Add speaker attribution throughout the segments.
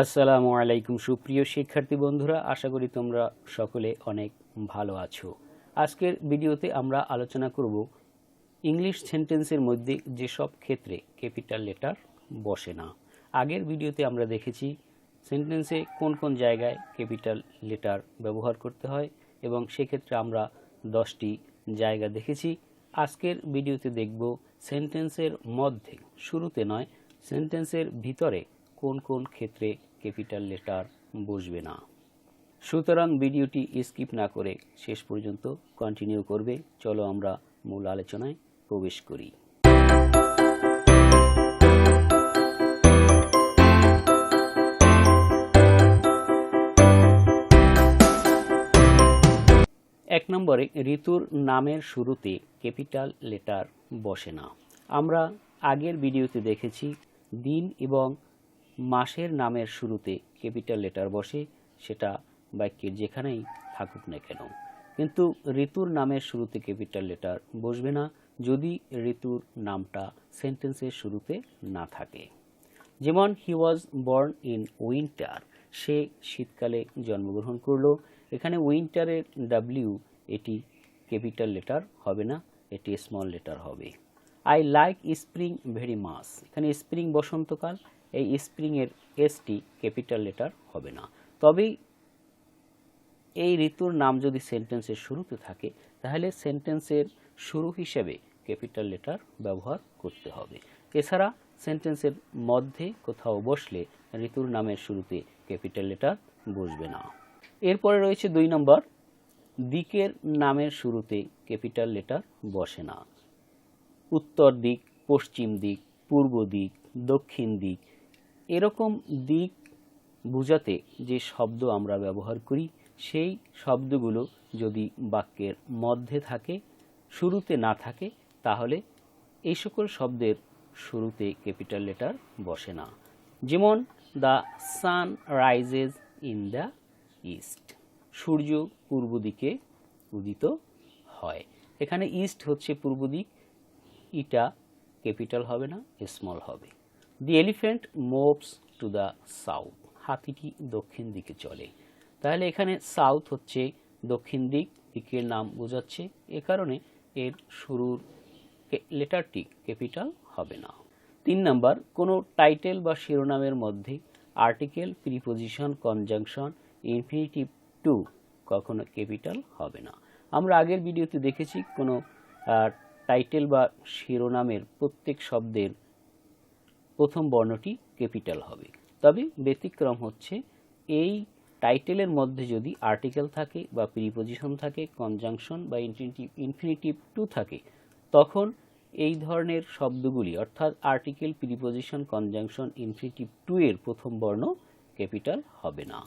Speaker 1: আসসালামু আলাইকুম সুপ্রিয় শিক্ষার্থী বন্ধুরা, আশা করি তোমরা সকলে অনেক ভালো আছো। আজকের ভিডিওতে আমরা আলোচনা করব ইংলিশ সেন্টেন্সের মধ্যে যেসব ক্ষেত্রে ক্যাপিটাল লেটার বসে না। আগের ভিডিওতে আমরা দেখেছি সেন্টেন্সে কোন কোন জায়গায় ক্যাপিটাল লেটার ব্যবহার করতে হয় এবং সেক্ষেত্রে আমরা 10টি জায়গা দেখেছি। আজকের ভিডিওতে দেখব সেন্টেন্সের মধ্যে, শুরুতে নয়, সেন্টেন্সের ভিতরে কোন কোন ক্ষেত্রে ক্যাপিটাল লেটার বসবে না। সুতরাং ভিডিওটি স্কিপ না করে শেষ পর্যন্ত কন্টিনিউ করবে। চলো আমরা মূল আলোচনায় প্রবেশ করি। এক নম্বরে, ঋতুর নামের শুরুতে ক্যাপিটাল লেটার বসে না। আমরা আগের ভিডিওতে দেখেছি দিন এবং মাসের নামের শুরুতে ক্যাপিটাল লেটার বসে, সেটা বাক্যের যেখানেই থাকুক না কেন। কিন্তু ঋতুর নামের শুরুতে ক্যাপিটাল লেটার বসবে না যদি ঋতুর নামটা সেন্টেন্সের শুরুতে না থাকে। যেমন হি ওয়াজ বর্ন ইন উইন্টার, সে শীতকালে জন্মগ্রহণ করলো। এখানে উইন্টারের ডাব্লিউ এটি ক্যাপিটাল লেটার হবে না, এটি স্মল লেটার হবে। I like spring very much, এখানে স্প্রিং বসন্তকাল, এই স্প্রিংয়ের এসটি ক্যাপিটাল লেটার হবে না। তবে এই ঋতুর নাম যদি সেন্টেন্সের শুরুতে থাকে তাহলে সেন্টেন্সের শুরু হিসেবে ক্যাপিটাল লেটার ব্যবহার করতে হবে। এছাড়া সেন্টেন্সের মধ্যে কোথাও বসলে ঋতুর নামের শুরুতে ক্যাপিটাল লেটার বসবে না। এরপরে রয়েছে 2 নম্বর, দিকের নামের শুরুতে ক্যাপিটাল লেটার বসে না। উত্তর দিক, পশ্চিম দিক, পূর্ব দিক, দক্ষিণ দিক, এরকম দিক বোঝাতে যে শব্দ আমরা ব্যবহার করি সেই শব্দগুলো যদি বাক্যের মধ্যে থাকে, শুরুতে না থাকে, তাহলে এই সকল শব্দের শুরুতে ক্যাপিটাল লেটার বসে না। যেমন the sun rises in the east, সূর্য পূর্ব দিকে উদিত হয়। এখানে ইস্ট হচ্ছে পূর্ব দিক, এটা ক্যাপিটাল হবে না, স্মল হবে। The elephant moves to the south, হাতিটি দক্ষিণ দিকে চলে। তাহলে এখানে সাউথ হচ্ছে দক্ষিণ দিক, দিকের নাম বোঝাচ্ছে, এ কারণে এর শুরুর লেটারটি ক্যাপিটাল হবে না। 3 নম্বর, কোনো টাইটেল বা শিরোনামের মধ্যে article, preposition, conjunction, infinitive to কখনো ক্যাপিটাল হবে না। আমরা আগের ভিডিওতে দেখেছি কোনো টাইটেল বা শিরোনামের প্রত্যেক শব্দের প্রথম বর্ণটি ক্যাপিটাল হবে। তবে ব্যতিক্রম হচ্ছে এই টাইটেলের মধ্যে যদি আর্টিকেল থাকে বা প্রিপোজিশন থাকে, কনজাংশন বা ইনফিনিটিভ টু থাকে, তখন এই ধরনের শব্দগুলি অর্থাৎ article, preposition, conjunction, infinitive to এর প্রথম বর্ণ ক্যাপিটাল হবে না।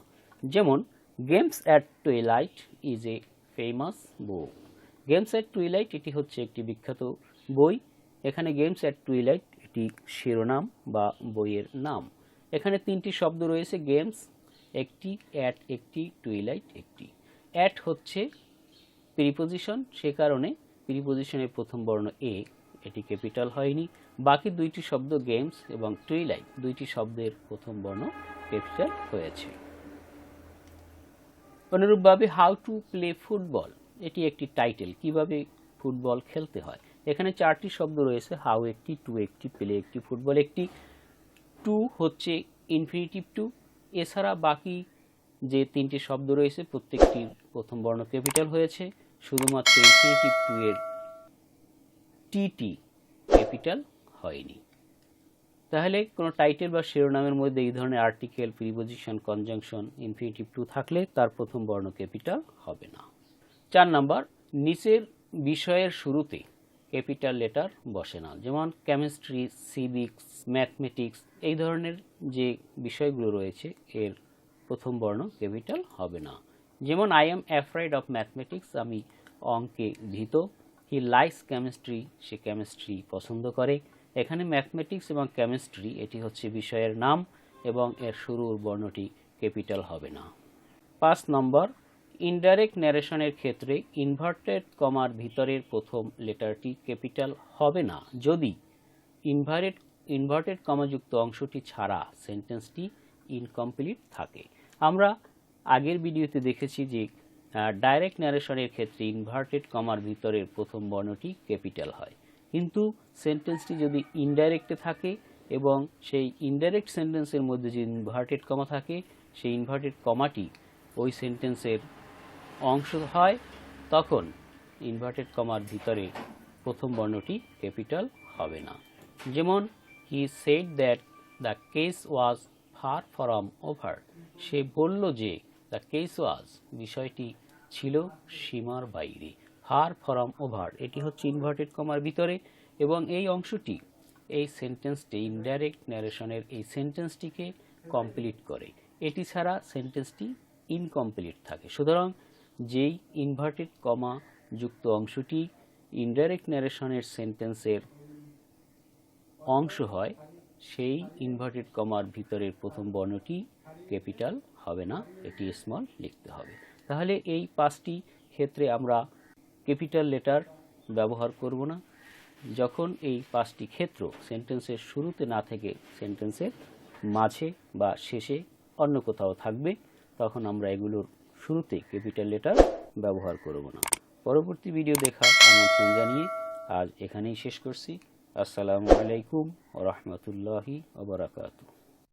Speaker 1: যেমন games at twilight is a famous book, games at twilight এটি হচ্ছে একটি বিখ্যাত বই। এখানে গেমস অ্যাট টুইলাইট এটি শিরোনাম বা বইয়ের নাম। এখানে 3টি শব্দ রয়েছে, গেমস একটি, অ্যাট একটি, টুইলাইট একটি। অ্যাট হচ্ছে প্রিপোজিশন, সে কারণে প্রিপোজিশনের প্রথম বর্ণ এ, এটি ক্যাপিটাল হয়নি। বাকি 2টি শব্দ গেমস এবং টুইলাইট, 2টি শব্দের প্রথম বর্ণ ক্যাপিটাল হয়েছে। অনুরূপভাবে হাউ টু প্লে ফুটবল, এটি একটি টাইটেল, কিভাবে ফুটবল খেলতে হয়। এখানে 4টি শব্দ রয়েছে, হাউ একটি, টু একটি, প্লে একটি, ফুটবল একটি। টু হচ্ছে ইনফিনিটিভ টু। এছাড়া বাকি যে 3টি শব্দ রয়েছে প্রত্যেকটির প্রথম বর্ণ ক্যাপিটাল হয়েছে, শুধুমাত্র ইনফিনিটিভ টু এর টিটি ক্যাপিটাল হয়নি। তাহলে কোনো টাইটেল বা শিরোনামের মধ্যে এই ধরনের article, preposition, conjunction, infinitive to থাকলে তার প্রথম বর্ণ ক্যাপিটাল হবে না। 4 নম্বর, নিচের বিষয়ের শুরুতে ক্যাপিটাল লেটার বসে না। যেমন কেমিস্ট্রি, সিভিক্স, ম্যাথমেটিক্স, এই ধরনের যে বিষয়গুলো রয়েছে এর প্রথম বর্ণ ক্যাপিটাল হবে না। যেমন I am afraid of mathematics, আমি অঙ্কে ভীত। He likes chemistry, say chemistry পছন্দ করে। এখানে ম্যাথমেটিক্স এবং কেমিস্ট্রি এটি হচ্ছে বিষয়ের নাম এবং এর শুরুর বর্ণটি ক্যাপিটাল হবে না। 5 নম্বর, ইনডাইরেক্ট ন্যারেশনের ক্ষেত্রে ইনভার্টেড কমার ভিতরের প্রথম লেটারটি ক্যাপিটাল হবে না যদি ইনভার্টেড কমাযুক্ত অংশটি ছাড়া সেন্টেন্সটি ইনকমপ্লিট থাকে। আমরা আগের ভিডিওতে দেখেছি যে ডাইরেক্ট ন্যারেশনের ক্ষেত্রে ইনভার্টেড কমার ভিতরের প্রথম বর্ণটি ক্যাপিটাল হয়, কিন্তু সেন্টেন্সটি যদি ইনডাইরেক্টে থাকে এবং সেই ইনডাইরেক্ট সেন্টেন্সের মধ্যে যে ইনভার্টেড কমা থাকে, সেই ইনভার্টেড কমাটি ওই সেন্টেন্সের অংশ হয়, তখন ইনভার্টেড কমার ভিতরে প্রথম বর্ণটি ক্যাপিটাল হবে না। যেমন he said that the case was far from over, সে বলল যে দ্য কেস ওয়াজ, বিষয়টি ছিল সীমার বাইরে, ফার ফ্রম ওভার এটি হচ্ছে ইনভার্টেড কমার ভিতরে, এবং এই অংশটি এই সেন্টেন্সটি ইনডাইরেক্ট ন্যারেশনের এই সেন্টেন্সটিকে কমপ্লিট করে, এটি ছাড়া সেন্টেন্সটি ইনকমপ্লিট থাকে। সুতরাং যেই ইনভার্টেড কমা যুক্ত অংশটি ইনডাইরেক্ট ন্যারেশনের সেন্টেন্সের অংশ হয়, সেই ইনভার্টেড কমার ভিতরের প্রথম বর্ণটি ক্যাপিটাল হবে না, এটি স্মল লিখতে হবে। তাহলে এই 5টি ক্ষেত্রে আমরা ক্যাপিটাল লেটার ব্যবহার করব না। যখন এই 5টি ক্ষেত্র সেন্টেন্সের শুরুতে না থেকে সেন্টেন্সের মাঝে বা শেষে অন্য কোথাও থাকবে, তখন আমরা এগুলোর শুরুতে ক্যাপিটাল লেটার ব্যবহার করব না। পরবর্তী ভিডিও দেখার আমন্ত্রণ জানিয়ে আজ এখানেই শেষ করছি। আসসালামু আলাইকুম ওয়া রাহমাতুল্লাহি ওয়া বারাকাতুহু।